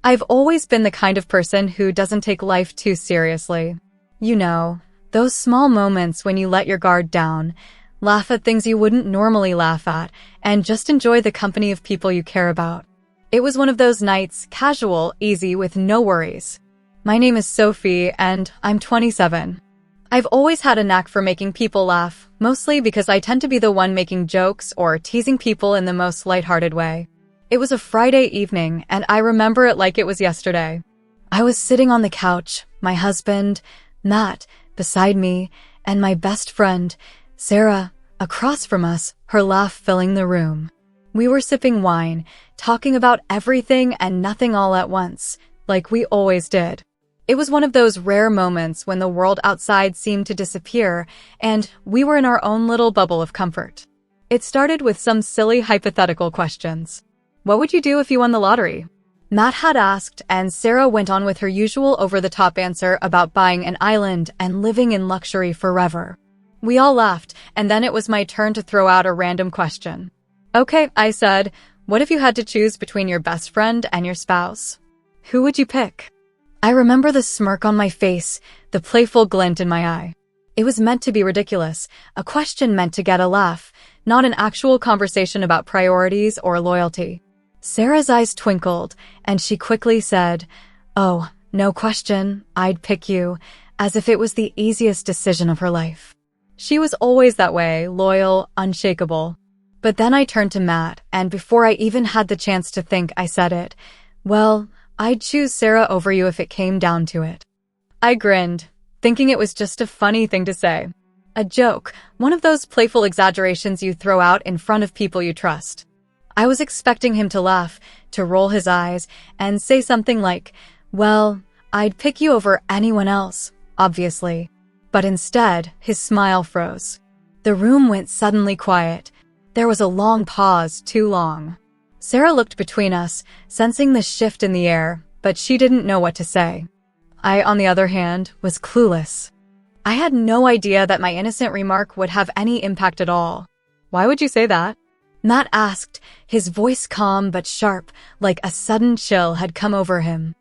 I've always been the kind of person who doesn't take life too seriously. You know, those small moments when you let your guard down, laugh at things you wouldn't normally laugh at, and just enjoy the company of people you care about. It was one of those nights, casual, easy, with no worries. My name is Sophie, and I'm 27. I've always had a knack for making people laugh, mostly because I tend to be the one making jokes or teasing people in the most lighthearted way. It was a Friday evening, and I remember it like it was yesterday. I was sitting on the couch, my husband, Matt, beside me, and my best friend, Sarah, across from us, her laugh filling the room. We were sipping wine, talking about everything and nothing all at once, like we always did. It was one of those rare moments when the world outside seemed to disappear, and we were in our own little bubble of comfort. It started with some silly hypothetical questions. What would you do if you won the lottery? Matt had asked, and Sarah went on with her usual over-the-top answer about buying an island and living in luxury forever. We all laughed, and then it was my turn to throw out a random question. Okay, I said, what if you had to choose between your best friend and your spouse? Who would you pick? I remember the smirk on my face, the playful glint in my eye. It was meant to be ridiculous, a question meant to get a laugh, not an actual conversation about priorities or loyalty. Sarah's eyes twinkled, and she quickly said, "Oh, no question, I'd pick you," as if it was the easiest decision of her life. She was always that way, loyal, unshakable. But then I turned to Matt, and before I even had the chance to think, I said it. Well, I'd choose Sarah over you if it came down to it. I grinned, thinking it was just a funny thing to say. A joke, one of those playful exaggerations you throw out in front of people you trust. I was expecting him to laugh, to roll his eyes, and say something like, well, I'd pick you over anyone else, obviously. But instead, his smile froze. The room went suddenly quiet. There was a long pause, too long. Sarah looked between us, sensing the shift in the air, but she didn't know what to say. I, on the other hand, was clueless. I had no idea that my innocent remark would have any impact at all. Why would you say that? Matt asked, his voice calm but sharp, like a sudden chill had come over him.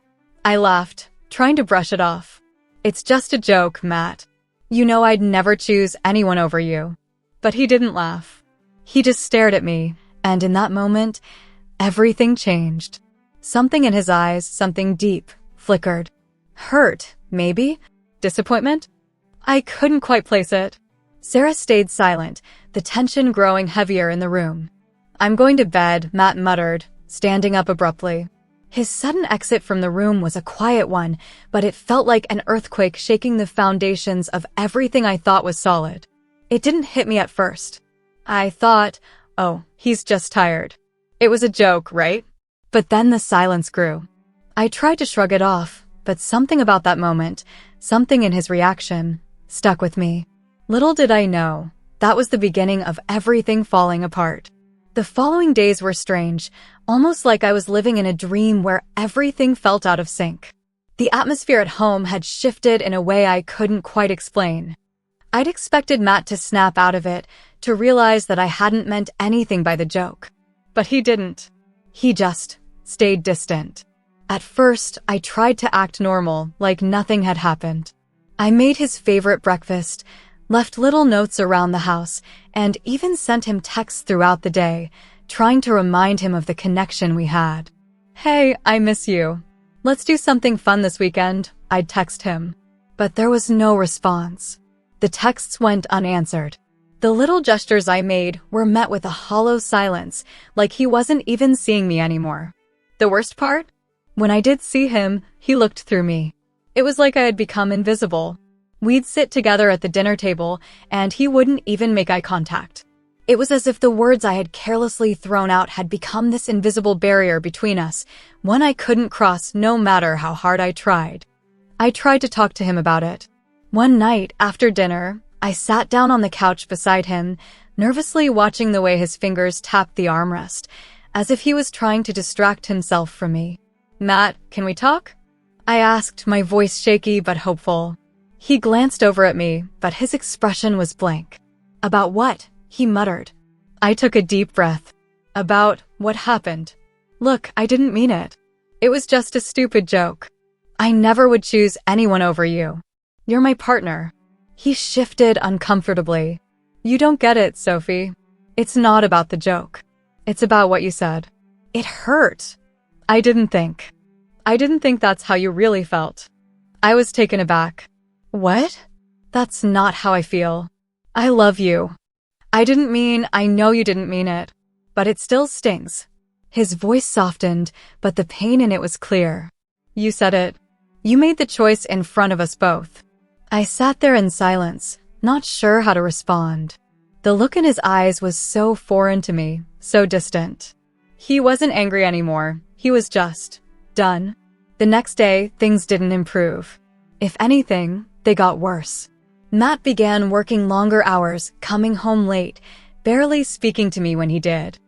I laughed, trying to brush it off. It's just a joke, Matt. You know I'd never choose anyone over you. But he didn't laugh. He just stared at me, and in that moment, everything changed. Something in his eyes, something deep, flickered. Hurt, maybe? Disappointment? I couldn't quite place it. Sarah stayed silent, the tension growing heavier in the room. I'm going to bed, Matt muttered, standing up abruptly. His sudden exit from the room was a quiet one, but it felt like an earthquake shaking the foundations of everything I thought was solid. It didn't hit me at first. I thought, oh, he's just tired. It was a joke, right? But then the silence grew. I tried to shrug it off, but something about that moment, something in his reaction, stuck with me. Little did I know, that was the beginning of everything falling apart. The following days were strange, almost like I was living in a dream where everything felt out of sync. The atmosphere at home had shifted in a way I couldn't quite explain. I'd expected Matt to snap out of it, to realize that I hadn't meant anything by the joke. But he didn't. He just stayed distant. At first, I tried to act normal, like nothing had happened. I made his favorite breakfast, left little notes around the house, and even sent him texts throughout the day, trying to remind him of the connection we had. Hey, I miss you. Let's do something fun this weekend, I'd text him. But there was no response. The texts went unanswered. The little gestures I made were met with a hollow silence, like he wasn't even seeing me anymore. The worst part? When I did see him, he looked through me. It was like I had become invisible. We'd sit together at the dinner table, and he wouldn't even make eye contact. It was as if the words I had carelessly thrown out had become this invisible barrier between us, one I couldn't cross no matter how hard I tried. I tried to talk to him about it. One night, after dinner, I sat down on the couch beside him, nervously watching the way his fingers tapped the armrest, as if he was trying to distract himself from me. Matt, can we talk? I asked, my voice shaky but hopeful. He glanced over at me, but his expression was blank. About what? He muttered. I took a deep breath. About what happened. Look, I didn't mean it. It was just a stupid joke. I never would choose anyone over you. You're my partner." He shifted uncomfortably. "You don't get it, Sophie. It's not about the joke. It's about what you said. It hurt. I didn't think that's how you really felt." I was taken aback. "What? That's not how I feel. I love you." I know you didn't mean it, but it still stings." His voice softened, but the pain in it was clear. "You said it. You made the choice in front of us both." I sat there in silence, not sure how to respond. The look in his eyes was so foreign to me, so distant. He wasn't angry anymore. He was just done. The next day, things didn't improve. If anything, they got worse. Matt began working longer hours, coming home late, barely speaking to me when he did.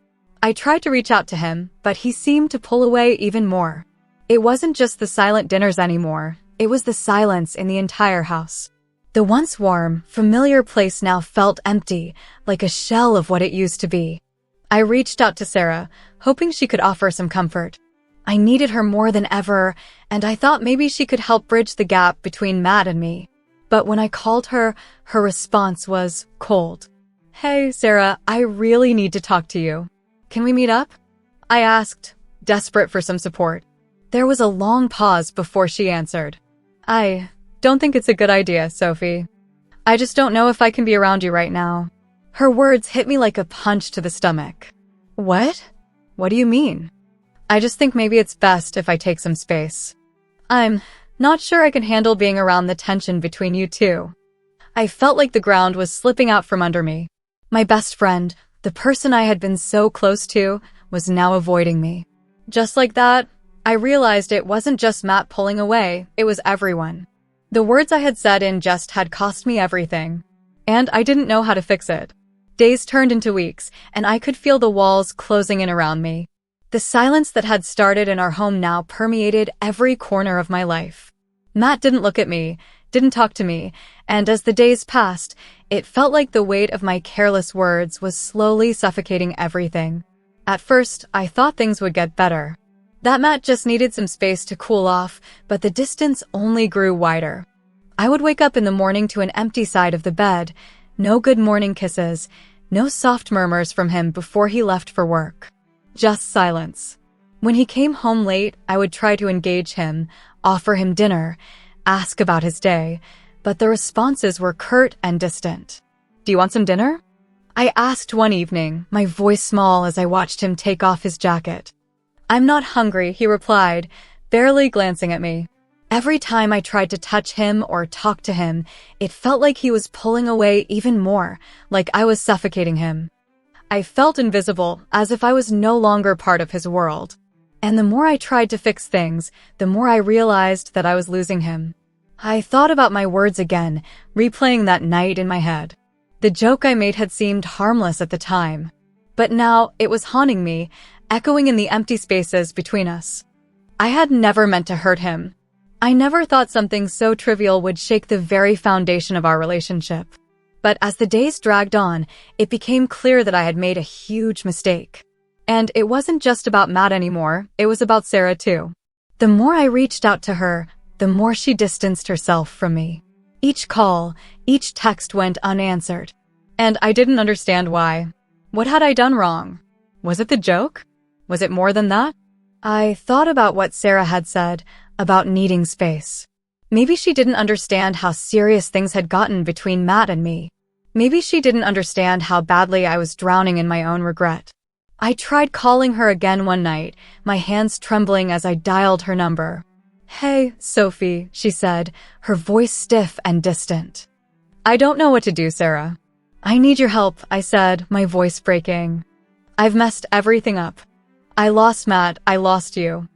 I tried to reach out to him, but he seemed to pull away even more. It wasn't just the silent dinners anymore. It was the silence in the entire house. The once warm, familiar place now felt empty, like a shell of what it used to be. I reached out to Sarah, hoping she could offer some comfort. I needed her more than ever, and I thought maybe she could help bridge the gap between Matt and me. But when I called her, her response was cold. "Hey, Sarah, I really need to talk to you. Can we meet up?" I asked, desperate for some support. There was a long pause before she answered. "I don't think it's a good idea, Sophie. I just don't know if I can be around you right now." Her words hit me like a punch to the stomach. "What? What do you mean?" "I just think maybe it's best if I take some space. I'm not sure I can handle being around the tension between you two." I felt like the ground was slipping out from under me. My best friend, the person I had been so close to, was now avoiding me. Just like that, I realized it wasn't just Matt pulling away, it was everyone. The words I had said in jest had cost me everything, and I didn't know how to fix it. Days turned into weeks, and I could feel the walls closing in around me. The silence that had started in our home now permeated every corner of my life. Matt didn't look at me, didn't talk to me, and as the days passed, it felt like the weight of my careless words was slowly suffocating everything. At first, I thought things would get better. That Matt just needed some space to cool off, but the distance only grew wider. I would wake up in the morning to an empty side of the bed, no good morning kisses, no soft murmurs from him before he left for work. Just silence. When he came home late, I would try to engage him, offer him dinner, ask about his day, but the responses were curt and distant. "Do you want some dinner?" I asked one evening, my voice small as I watched him take off his jacket. "I'm not hungry," he replied, barely glancing at me. Every time I tried to touch him or talk to him, it felt like he was pulling away even more, like I was suffocating him. I felt invisible, as if I was no longer part of his world. And the more I tried to fix things, the more I realized that I was losing him. I thought about my words again, replaying that night in my head. The joke I made had seemed harmless at the time, but now it was haunting me, echoing in the empty spaces between us. I had never meant to hurt him. I never thought something so trivial would shake the very foundation of our relationship. But as the days dragged on, it became clear that I had made a huge mistake. And it wasn't just about Matt anymore, it was about Sarah too. The more I reached out to her, the more she distanced herself from me. Each call, each text went unanswered. And I didn't understand why. What had I done wrong? Was it the joke? Was it more than that? I thought about what Sarah had said about needing space. Maybe she didn't understand how serious things had gotten between Matt and me. Maybe she didn't understand how badly I was drowning in my own regret. I tried calling her again one night, my hands trembling as I dialed her number. "Hey, Sophie," she said, her voice stiff and distant. "I don't know what to do, Sarah." "I need your help," I said, my voice breaking. "I've messed everything up. I lost Matt, I lost you.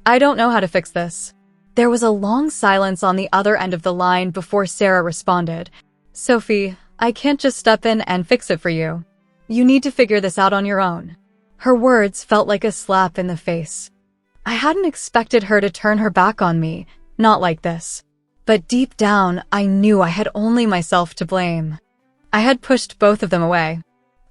I don't know how to fix this." There was a long silence on the other end of the line before Sarah responded. "Sophie, I can't just step in and fix it for you. You need to figure this out on your own." Her words felt like a slap in the face. I hadn't expected her to turn her back on me, not like this. But deep down, I knew I had only myself to blame. I had pushed both of them away.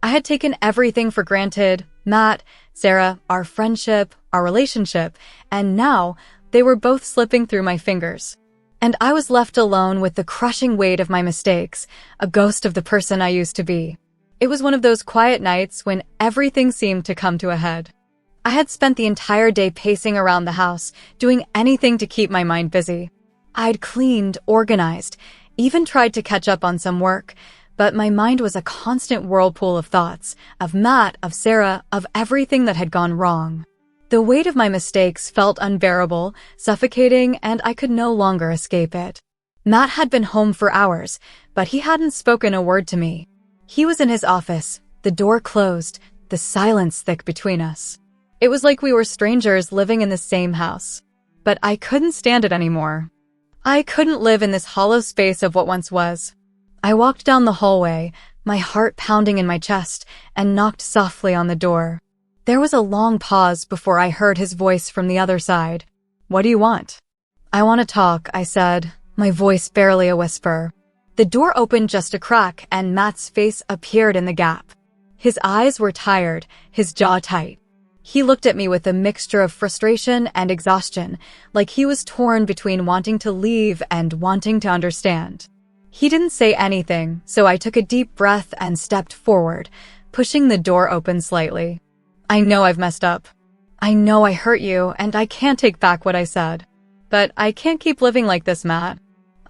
I had taken everything for granted, Matt, Sarah, our friendship, our relationship, and now they were both slipping through my fingers. And I was left alone with the crushing weight of my mistakes, a ghost of the person I used to be. It was one of those quiet nights when everything seemed to come to a head. I had spent the entire day pacing around the house, doing anything to keep my mind busy. I'd cleaned, organized, even tried to catch up on some work, but my mind was a constant whirlpool of thoughts, of Matt, of Sarah, of everything that had gone wrong. The weight of my mistakes felt unbearable, suffocating, and I could no longer escape it. Matt had been home for hours, but he hadn't spoken a word to me. He was in his office, the door closed, the silence thick between us. It was like we were strangers living in the same house. But I couldn't stand it anymore. I couldn't live in this hollow space of what once was. I walked down the hallway, my heart pounding in my chest, and knocked softly on the door. There was a long pause before I heard his voice from the other side. "What do you want?" "I want to talk," I said, my voice barely a whisper. The door opened just a crack, and Matt's face appeared in the gap. His eyes were tired, his jaw tight. He looked at me with a mixture of frustration and exhaustion, like he was torn between wanting to leave and wanting to understand. He didn't say anything, so I took a deep breath and stepped forward, pushing the door open slightly. "I know I've messed up. I know I hurt you, and I can't take back what I said. But I can't keep living like this, Matt.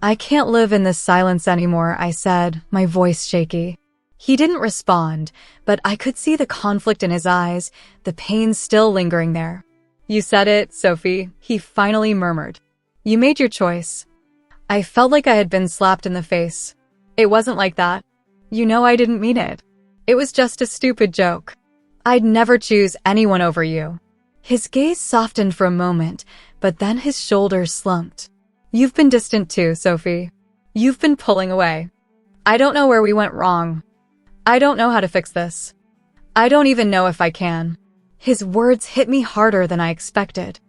I can't live in this silence anymore," I said, my voice shaky. He didn't respond, but I could see the conflict in his eyes, the pain still lingering there. "You said it, Sophie," he finally murmured. "You made your choice." I felt like I had been slapped in the face. "It wasn't like that. You know I didn't mean it. It was just a stupid joke. I'd never choose anyone over you." His gaze softened for a moment, but then his shoulders slumped. "You've been distant too, Sophie. You've been pulling away. I don't know where we went wrong. I don't know how to fix this. I don't even know if I can." His words hit me harder than I expected.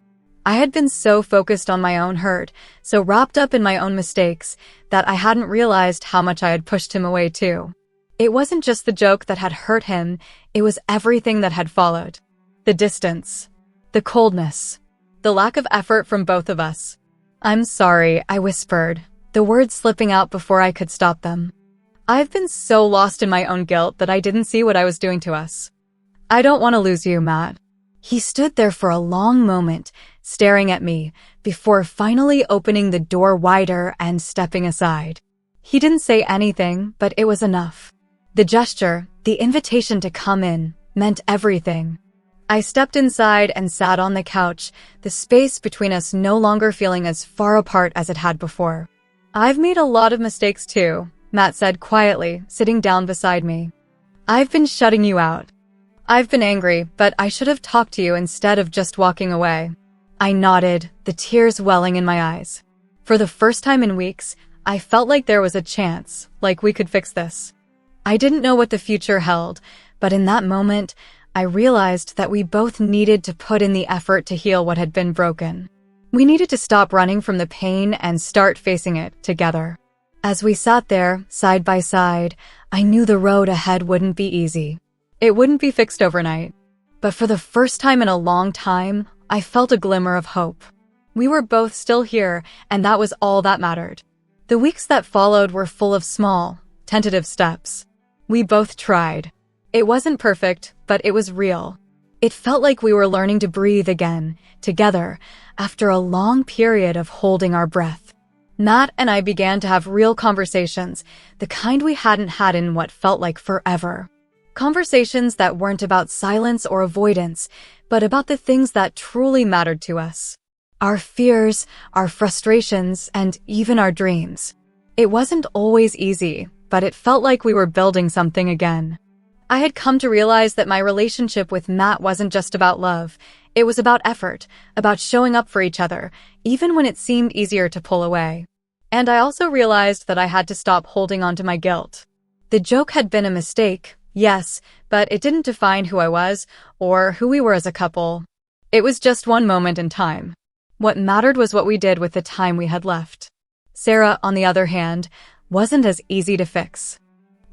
I had been so focused on my own hurt, so wrapped up in my own mistakes, that I hadn't realized how much I had pushed him away too. It wasn't just the joke that had hurt him, it was everything that had followed. The distance, the coldness, the lack of effort from both of us. "I'm sorry," I whispered, the words slipping out before I could stop them. "I've been so lost in my own guilt that I didn't see what I was doing to us. I don't want to lose you, Matt." He stood there for a long moment, staring at me, before finally opening the door wider and stepping aside. He didn't say anything, but it was enough. The gesture, the invitation to come in, meant everything. I stepped inside and sat on the couch, the space between us no longer feeling as far apart as it had before. "I've made a lot of mistakes too," Matt said quietly, sitting down beside me. "I've been shutting you out. I've been angry, but I should have talked to you instead of just walking away." I nodded, the tears welling in my eyes. For the first time in weeks, I felt like there was a chance, like we could fix this. I didn't know what the future held, but in that moment, I realized that we both needed to put in the effort to heal what had been broken. We needed to stop running from the pain and start facing it together. As we sat there, side by side, I knew the road ahead wouldn't be easy. It wouldn't be fixed overnight. But for the first time in a long time, I felt a glimmer of hope. We were both still here, and that was all that mattered. The weeks that followed were full of small, tentative steps. We both tried. It wasn't perfect, but it was real. It felt like we were learning to breathe again, together, after a long period of holding our breath. Matt and I began to have real conversations, the kind we hadn't had in what felt like forever. Conversations that weren't about silence or avoidance, but about the things that truly mattered to us. Our fears, our frustrations, and even our dreams. It wasn't always easy, but it felt like we were building something again. I had come to realize that my relationship with Matt wasn't just about love. It was about effort, about showing up for each other, even when it seemed easier to pull away. And I also realized that I had to stop holding on to my guilt. The joke had been a mistake, yes, but it didn't define who I was or who we were as a couple. It was just one moment in time. What mattered was what we did with the time we had left. Sarah, on the other hand, wasn't as easy to fix.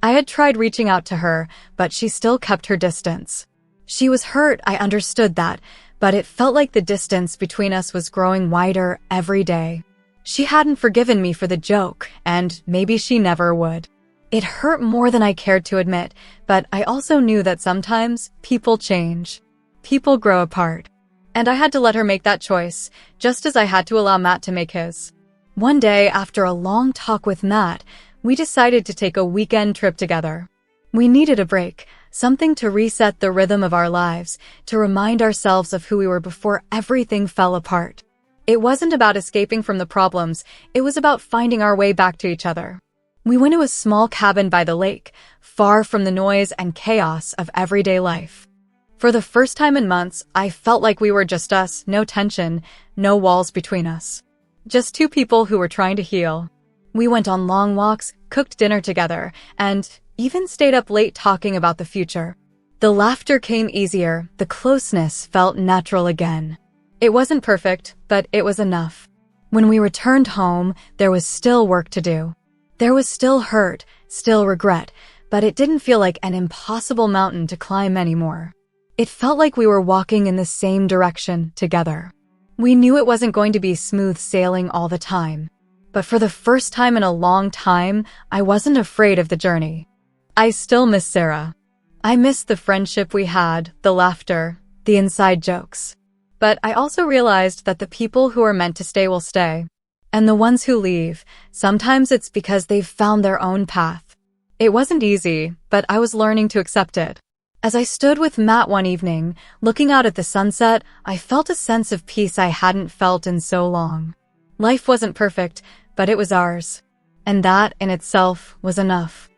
I had tried reaching out to her, but she still kept her distance. She was hurt, I understood that, but it felt like the distance between us was growing wider every day. She hadn't forgiven me for the joke, and maybe she never would. It hurt more than I cared to admit, but I also knew that sometimes people change. People grow apart. And I had to let her make that choice, just as I had to allow Matt to make his. One day, after a long talk with Matt, we decided to take a weekend trip together. We needed a break, something to reset the rhythm of our lives, to remind ourselves of who we were before everything fell apart. It wasn't about escaping from the problems, it was about finding our way back to each other. We went to a small cabin by the lake, far from the noise and chaos of everyday life. For the first time in months, I felt like we were just us, no tension, no walls between us. Just two people who were trying to heal. We went on long walks, cooked dinner together, and even stayed up late talking about the future. The laughter came easier, the closeness felt natural again. It wasn't perfect, but it was enough. When we returned home, there was still work to do. There was still hurt, still regret, but it didn't feel like an impossible mountain to climb anymore. It felt like we were walking in the same direction together. We knew it wasn't going to be smooth sailing all the time. But for the first time in a long time, I wasn't afraid of the journey. I still miss Sarah. I miss the friendship we had, the laughter, the inside jokes. But I also realized that the people who are meant to stay will stay. And the ones who leave, sometimes it's because they've found their own path. It wasn't easy, but I was learning to accept it. As I stood with Matt one evening, looking out at the sunset, I felt a sense of peace I hadn't felt in so long. Life wasn't perfect, but it was ours. And that in itself was enough.